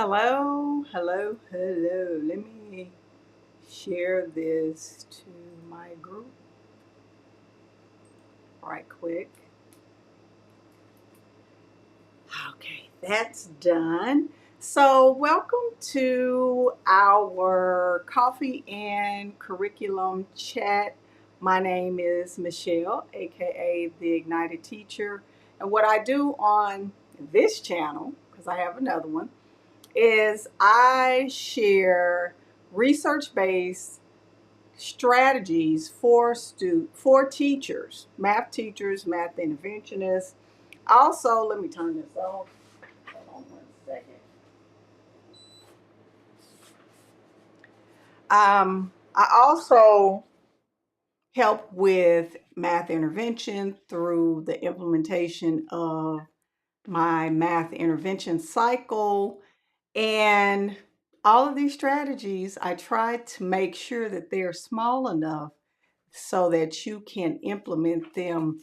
Hello, hello, hello. Let me share this to my group right quick. Okay, that's done. So, welcome to our coffee and curriculum chat. My name is Michelle, aka the Ignited Teacher. And what I do on this channel, because I have another one, is I share research-based strategies for teachers, math interventionists. Also, let me turn this off. Hold on one second. I also help with math intervention through the implementation of my math intervention cycle. And all of these strategies, I try to make sure that they're small enough so that you can implement them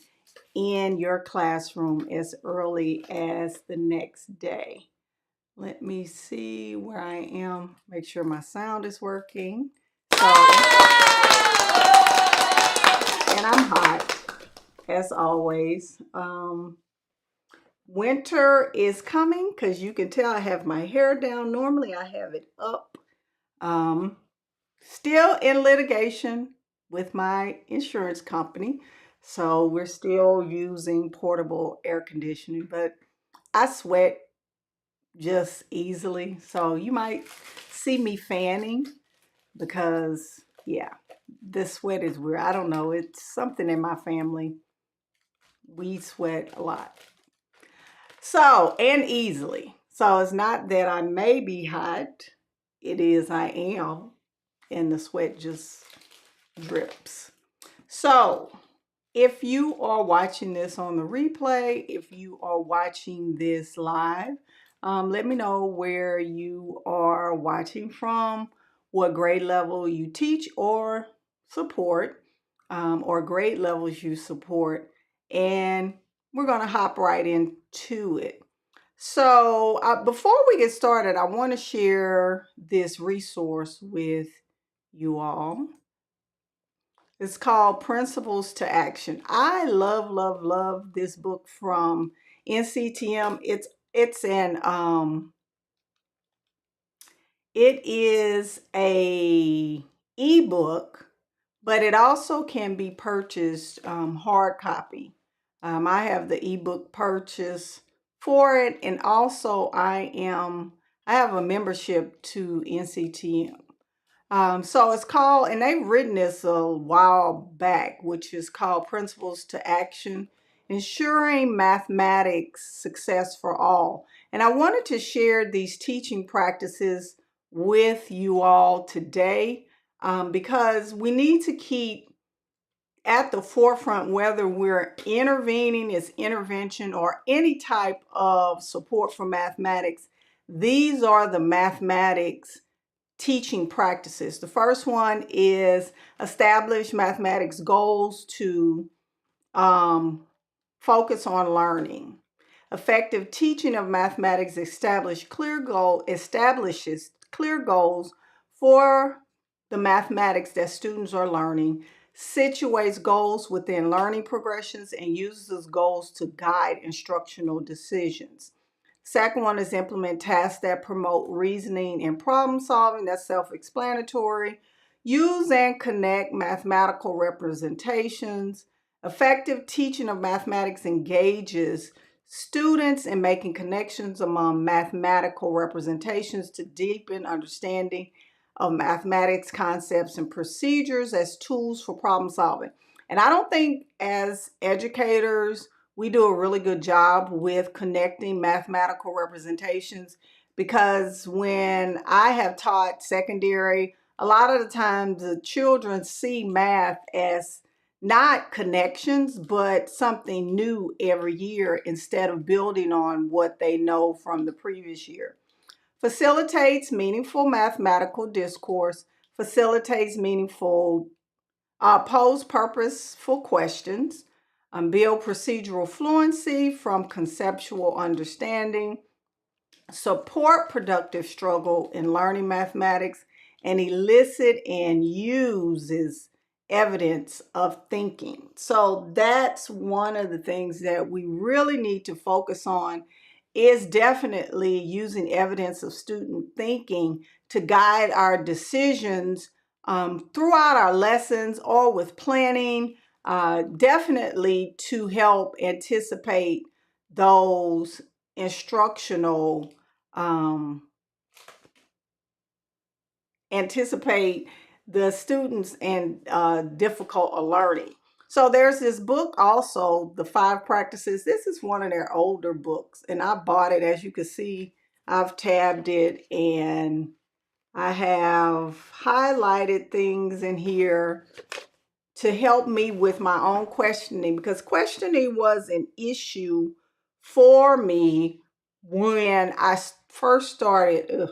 in your classroom as early as the next day. Let me see where I am, make sure my sound is working. And I'm hot, as always. Winter is coming because you can tell I have my hair down. Normally I have it up. Um, Still in litigation with my insurance company. So we're still using portable air conditioning, but I sweat just easily. So you might see me fanning because, yeah, the sweat is weird. I don't know. It's something in my family. We sweat a lot. So, and easily. So it's not that I may be hot, it is I am, and the sweat just drips. So, if you are watching this on the replay, if you are watching this live, let me know where you are watching from, what grade level you teach or support, or grade levels you support, and we're going to hop right into it. So, before we get started, I want to share this resource with you all. It's called Principles to Action. I love, love, love this book from NCTM. It is a ebook, but it also can be purchased hard copy. I have the ebook purchase for it, and also I have a membership to NCTM. So it's called, and they've written this a while back, which is called Principles to Action, Ensuring Mathematics Success for All. And I wanted to share these teaching practices with you all today because we need to keep at the forefront, whether we're intervening as intervention or any type of support for mathematics. These are the mathematics teaching practices. The first one is establish mathematics goals to focus on learning. Effective teaching of mathematics establishes clear goals for the mathematics that students are learning, situates goals within learning progressions, and uses goals to guide instructional decisions. Second one is implement tasks that promote reasoning and problem solving. That's self-explanatory. Use and connect mathematical representations. Effective teaching of mathematics engages students in making connections among mathematical representations to deepen understanding of mathematics concepts and procedures as tools for problem solving. And I don't think as educators, we do a really good job with connecting mathematical representations because when I have taught secondary, a lot of the times the children see math as not connections, but something new every year instead of building on what they know from the previous year. Facilitates meaningful mathematical discourse, facilitates meaningful, pose purposeful questions, build procedural fluency from conceptual understanding, support productive struggle in learning mathematics, and elicit and uses evidence of thinking. So that's one of the things that we really need to focus on, is definitely using evidence of student thinking to guide our decisions throughout our lessons or with planning, definitely to help anticipate those instructional anticipate the students and difficult learning. So there's this book also, The Five Practices. This is one of their older books, and I bought it. As you can see, I've tabbed it and I have highlighted things in here to help me with my own questioning, because questioning was an issue for me when I first started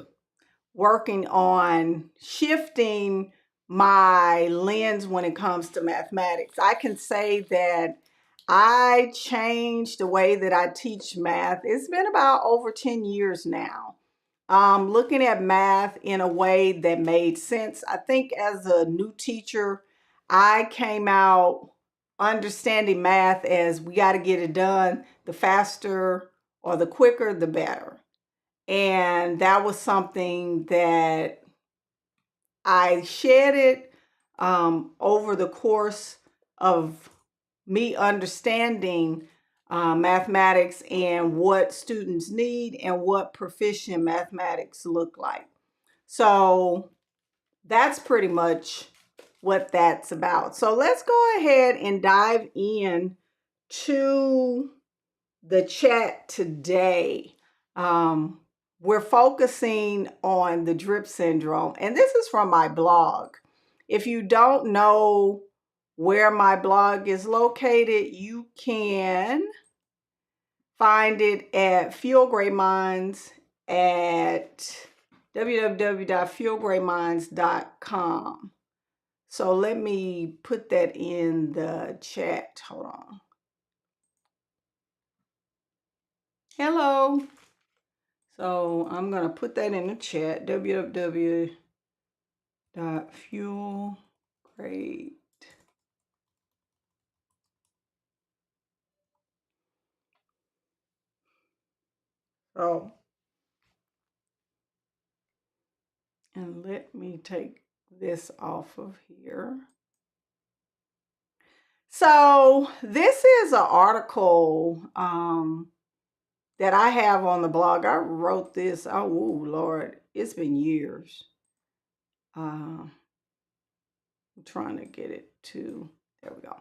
working on shifting my lens when it comes to mathematics. I can say that I changed the way that I teach math. It's been about over 10 years now. Looking at math in a way that made sense. I think as a new teacher, I came out understanding math as we got to get it done. The faster or the quicker, the better. And that was something that I shedded over the course of me understanding mathematics and what students need and what proficient mathematics look like. So that's pretty much what that's about. So let's go ahead and dive in to the chat today. We're focusing on the drip syndrome, and this is from my blog. If you don't know where my blog is located, you can find it at Fuel Grade Minds at www.fuelgrademinds.com. So let me put that in the chat. Hold on. Hello. So I'm going to put that in the chat, www.fuelgrade. Oh, and let me take this off of here. So this is an article that I have on the blog. I wrote this, oh Lord, it's been years. I'm trying to get it to, there we go.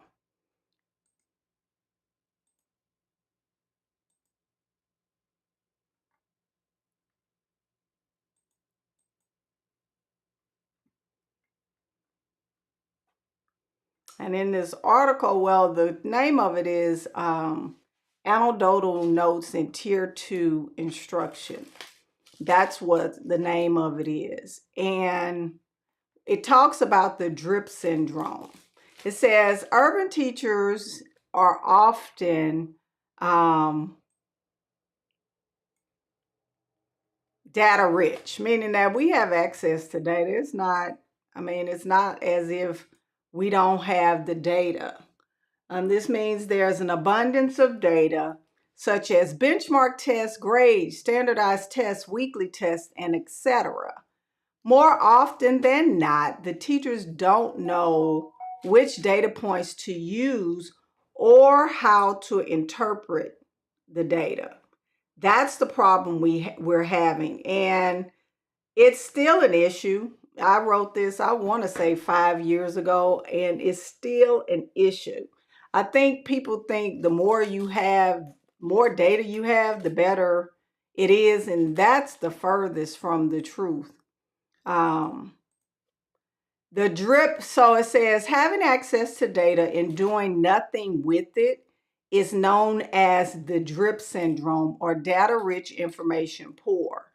And in this article, well, the name of it is Anecdotal Notes in Tier 2 Instruction. That's what the name of it is. And it talks about the drip syndrome. It says urban teachers are often data rich, meaning that we have access to data. It's not as if we don't have the data. This means there's an abundance of data, such as benchmark tests, grades, standardized tests, weekly tests, and etc. More often than not, the teachers don't know which data points to use or how to interpret the data. That's the problem we're having, and it's still an issue. I wrote this, I want to say 5 years ago, and it's still an issue. I think people think the more you have, more data you have, the better it is, and that's the furthest from the truth. The drip, so it says having access to data and doing nothing with it is known as the drip syndrome, or data rich information poor.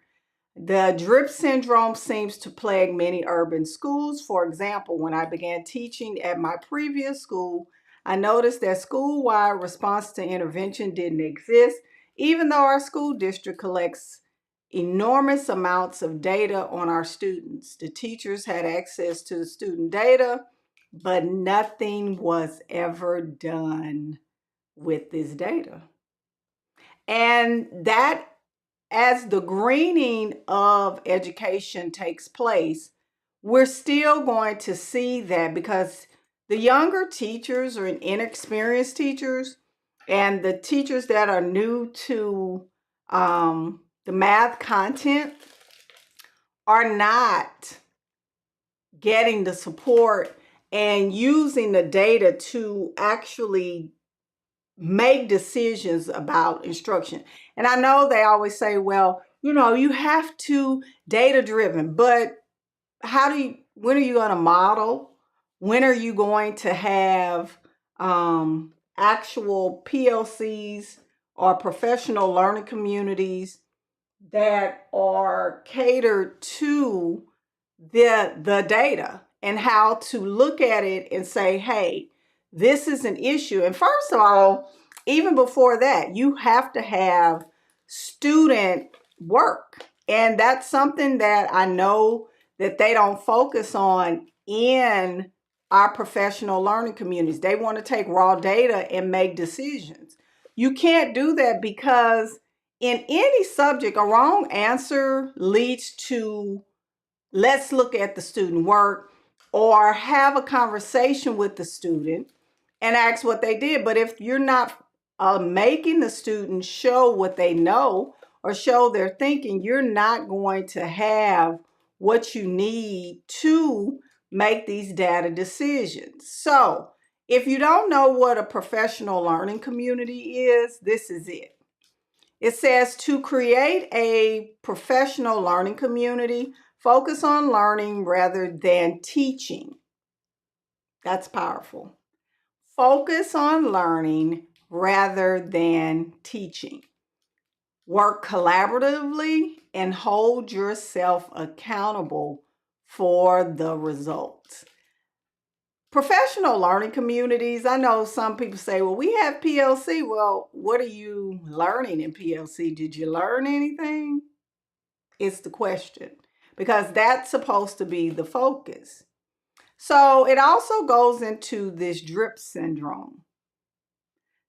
The drip syndrome seems to plague many urban schools. For example, when I began teaching at my previous school, I noticed that school-wide response to intervention didn't exist, even though our school district collects enormous amounts of data on our students. The teachers had access to the student data, but nothing was ever done with this data. And that, as the greening of education takes place, we're still going to see that, because the younger teachers or inexperienced teachers and the teachers that are new to the math content are not getting the support and using the data to actually make decisions about instruction. And I know they always say, well, you have to data driven, but when are you going to model? When are you going to have actual PLCs or professional learning communities that are catered to the data and how to look at it and say, hey, this is an issue? And first of all, even before that, you have to have student work. And that's something that I know that they don't focus on in our professional learning communities. They want to take raw data and make decisions. You can't do that, because in any subject, a wrong answer leads to, let's look at the student work, or have a conversation with the student and ask what they did. But if you're not making the student show what they know or show their thinking, you're not going to have what you need to make these data decisions. So if you don't know what a professional learning community is, this is it. It says to create a professional learning community, focus on learning rather than teaching. That's powerful. Focus on learning rather than teaching. Work collaboratively and hold yourself accountable for the results. Professional learning communities, I know some people say, well, we have PLC. Well, what are you learning in PLC? Did you learn anything? It's the question, because that's supposed to be the focus. So it also goes into this drip syndrome.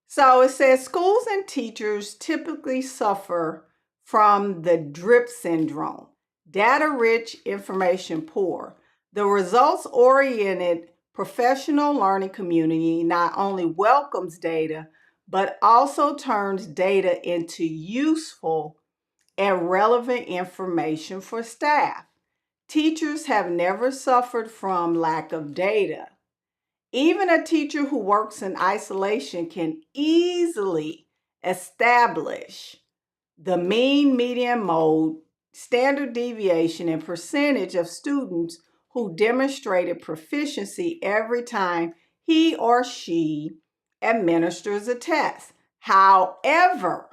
So it says schools and teachers typically suffer from the drip syndrome, data-rich, information poor. The results-oriented professional learning community not only welcomes data, but also turns data into useful and relevant information for staff. Teachers have never suffered from lack of data. Even a teacher who works in isolation can easily establish the mean, median, mode, standard deviation, and percentage of students who demonstrated proficiency every time he or she administers a test. However,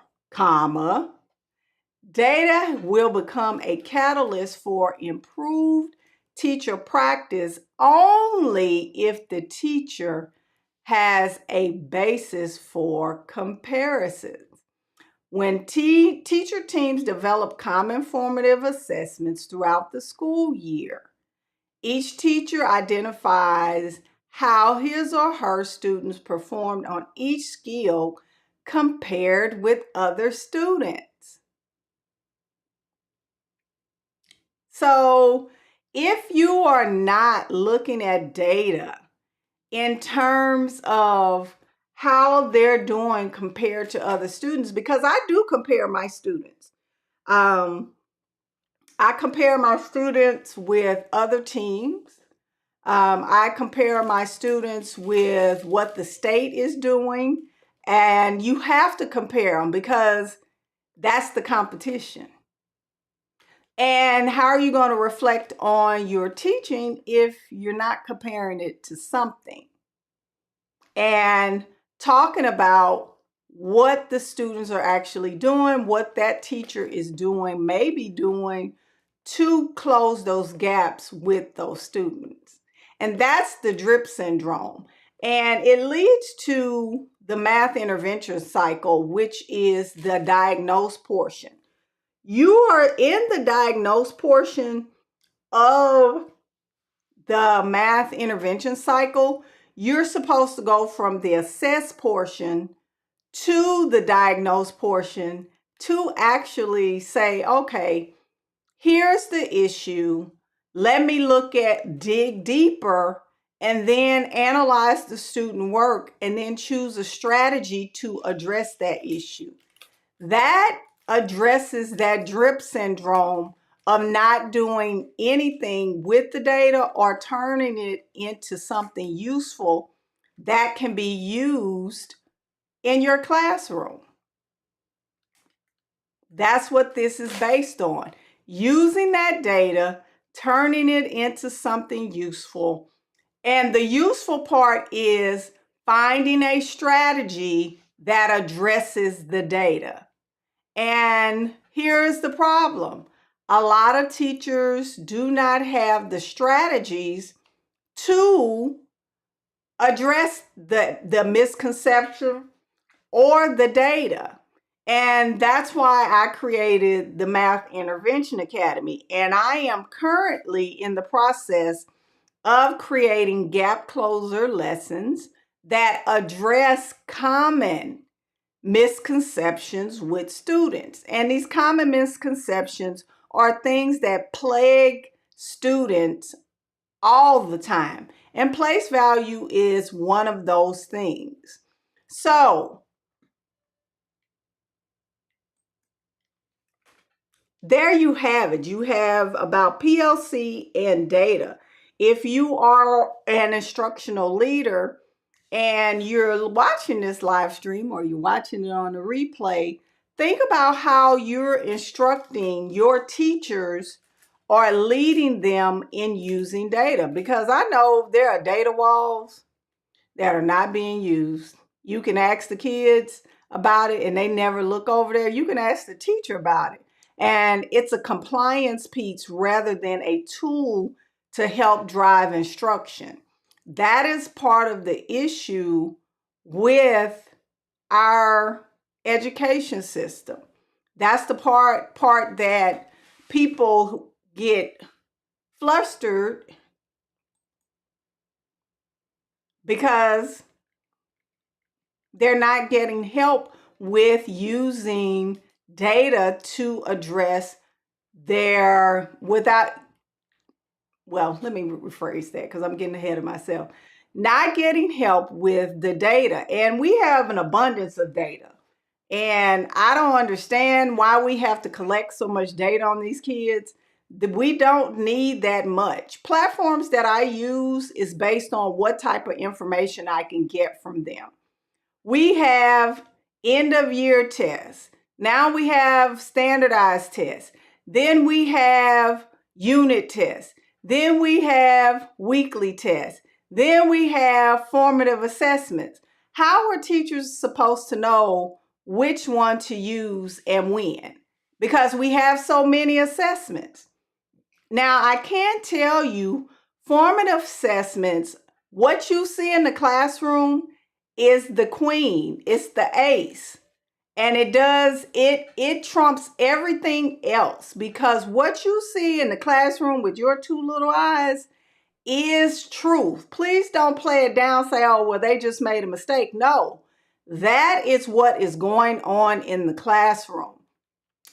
data will become a catalyst for improved teacher practice only if the teacher has a basis for comparisons. When teacher teams develop common formative assessments throughout the school year, each teacher identifies how his or her students performed on each skill compared with other students. So if you are not looking at data in terms of how they're doing compared to other students, because I do compare my students. I compare my students with other teams. I compare my students with what the state is doing. And you have to compare them, because that's the competition. And how are you going to reflect on your teaching if you're not comparing it to something? And talking about what the students are actually doing, what that teacher is doing, maybe doing to close those gaps with those students. And that's the drip syndrome. And it leads to the math intervention cycle, which is the diagnose portion. You are in the diagnose portion of the math intervention cycle. You're supposed to go from the assess portion to the diagnose portion to actually say, okay, here's the issue. Let me dig deeper, and then analyze the student work, and then choose a strategy to address that issue. That addresses that drip syndrome of not doing anything with the data or turning it into something useful that can be used in your classroom. That's what this is based on. Using that data, turning it into something useful. And the useful part is finding a strategy that addresses the data. And here's the problem. A lot of teachers do not have the strategies to address the misconception or the data. And that's why I created the Math Intervention Academy. And I am currently in the process of creating gap closer lessons that address common misconceptions with students. And these common misconceptions are things that plague students all the time. And place value is one of those things. So, there you have it. You have about PLC and data. If you are an instructional leader and you're watching this live stream or you're watching it on the replay, think about how you're instructing your teachers or leading them in using data. Because I know there are data walls that are not being used. You can ask the kids about it and they never look over there. You can ask the teacher about it. And it's a compliance piece rather than a tool to help drive instruction. That is part of the issue with our education system. That's the part that people get flustered because they're not getting help with using data to address let me rephrase that because I'm getting ahead of myself. Not getting help with the data. And we have an abundance of data. And I don't understand why we have to collect so much data on these kids. We don't need that much. Platforms that I use is based on what type of information I can get from them. We have end of year tests. Now we have standardized tests. Then we have unit tests. Then we have weekly tests. Then we have formative assessments. How are teachers supposed to know which one to use and when? Because we have so many assessments. Now, I can tell you formative assessments, what you see in the classroom is the queen, it's the ace. And it trumps everything else, because what you see in the classroom with your two little eyes is truth. Please don't play it down, say, oh, well, they just made a mistake. No, that is what is going on in the classroom.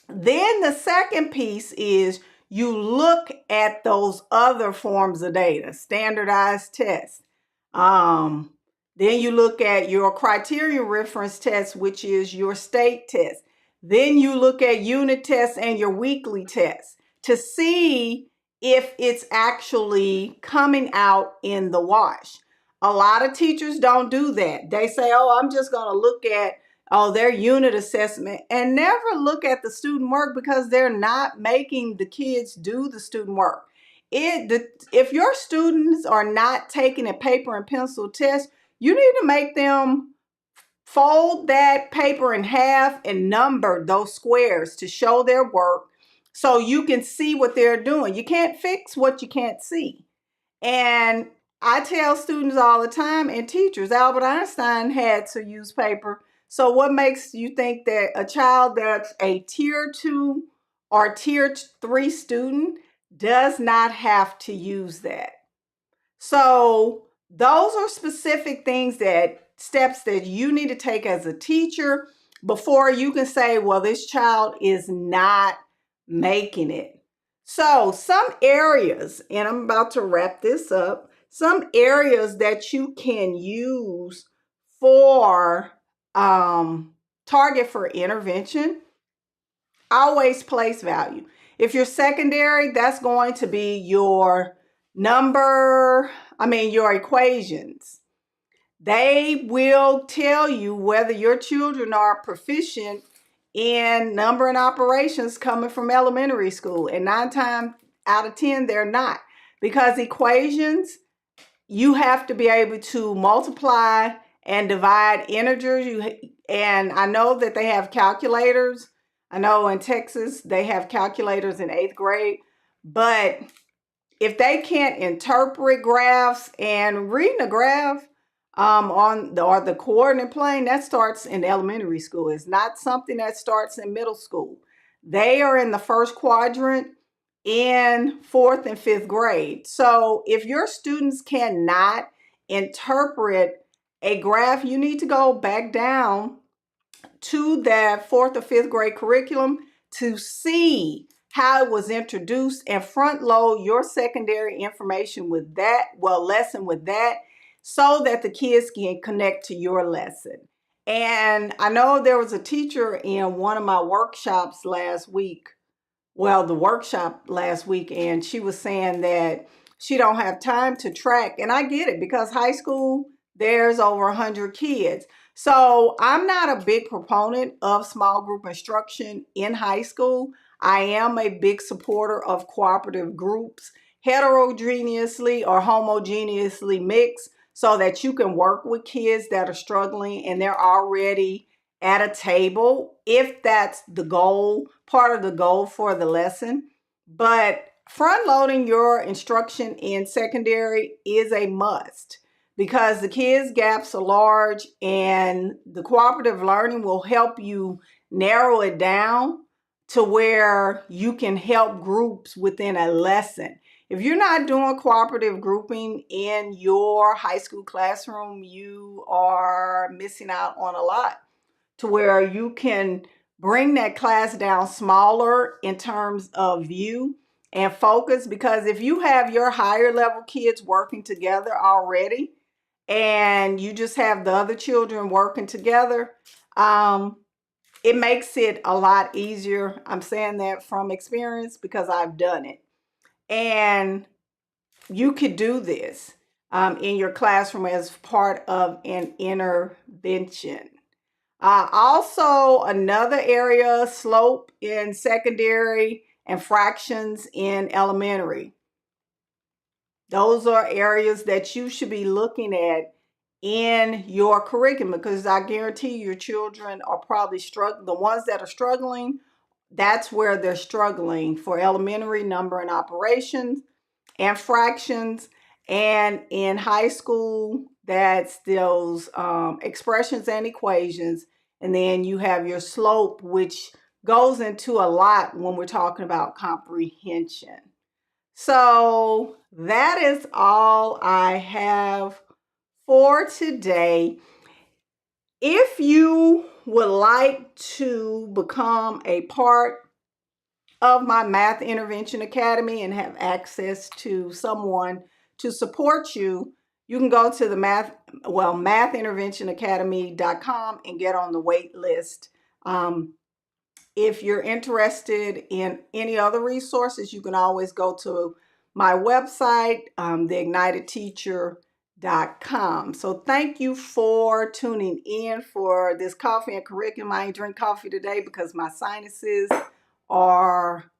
Then the second piece is you look at those other forms of data, standardized tests. Then you look at your criteria reference test, which is your state test. Then you look at unit tests and your weekly tests to see if it's actually coming out in the wash. A lot of teachers don't do that. They say, oh, I'm just going to look at their unit assessment and never look at the student work, because they're not making the kids do the student work. If your students are not taking a paper and pencil test, you need to make them fold that paper in half and number those squares to show their work so you can see what they're doing. You can't fix what you can't see. And I tell students all the time, and teachers, Albert Einstein had to use paper. So what makes you think that a child that's a tier 2 or tier 3 student does not have to use that. So those are specific steps that you need to take as a teacher before you can say, well, this child is not making it. So some areas, and I'm about to wrap this up, some areas that you can use for target for intervention. Always place value. If you're secondary, that's going to be your your equations. They will tell you whether your children are proficient in number and operations coming from elementary school. And 9 times out of 10, they're not. Because equations, you have to be able to multiply and divide integers. And I know that they have calculators. I know in Texas they have calculators in 8th grade, but if they can't interpret graphs and reading a graph or the coordinate plane, that starts in elementary school. It's not something that starts in middle school. They are in the first quadrant in 4th and 5th grade. So if your students cannot interpret a graph, you need to go back down to that 4th or 5th grade curriculum to see how it was introduced and front load your secondary information with that, lesson with that, so that the kids can connect to your lesson. And I know there was a teacher in one of my workshops last week, and she was saying that she don't have time to track. And I get it, because high school, there's over 100 kids. So I'm not a big proponent of small group instruction in high school. I am a big supporter of cooperative groups, heterogeneously or homogeneously mixed, so that you can work with kids that are struggling and they're already at a table, if that's the goal, part of the goal for the lesson. But front loading your instruction in secondary is a must, because the kids' gaps are large, and the cooperative learning will help you narrow it down to where you can help groups within a lesson. If you're not doing cooperative grouping in your high school classroom, you are missing out on a lot, to where you can bring that class down smaller in terms of view and focus. Because if you have your higher level kids working together already, and you just have the other children working together, it makes it a lot easier. I'm saying that from experience, because I've done it. And you could do this in your classroom as part of an intervention. Also, another area, slope in secondary and fractions in elementary. Those are areas that you should be looking at in your curriculum, because I guarantee your children are probably struggling. The ones that are struggling, that's where they're struggling for elementary number and operations and fractions. And in high school, that's those expressions and equations. And then you have your slope, which goes into a lot when we're talking about comprehension. So that is all I have for today. If you would like to become a part of my Math Intervention Academy and have access to someone to support you, you can go to the mathinterventionacademy.com and get on the wait list. If you're interested in any other resources, you can always go to my website, theignitedteacher.com. So thank you for tuning in for this coffee and curriculum. I ain't drink coffee today because my sinuses are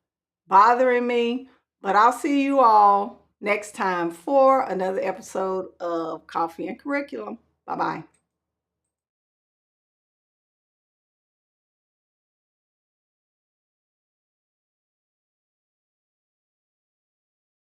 bothering me, but I'll see you all next time for another episode of Coffee and Curriculum. Bye-bye.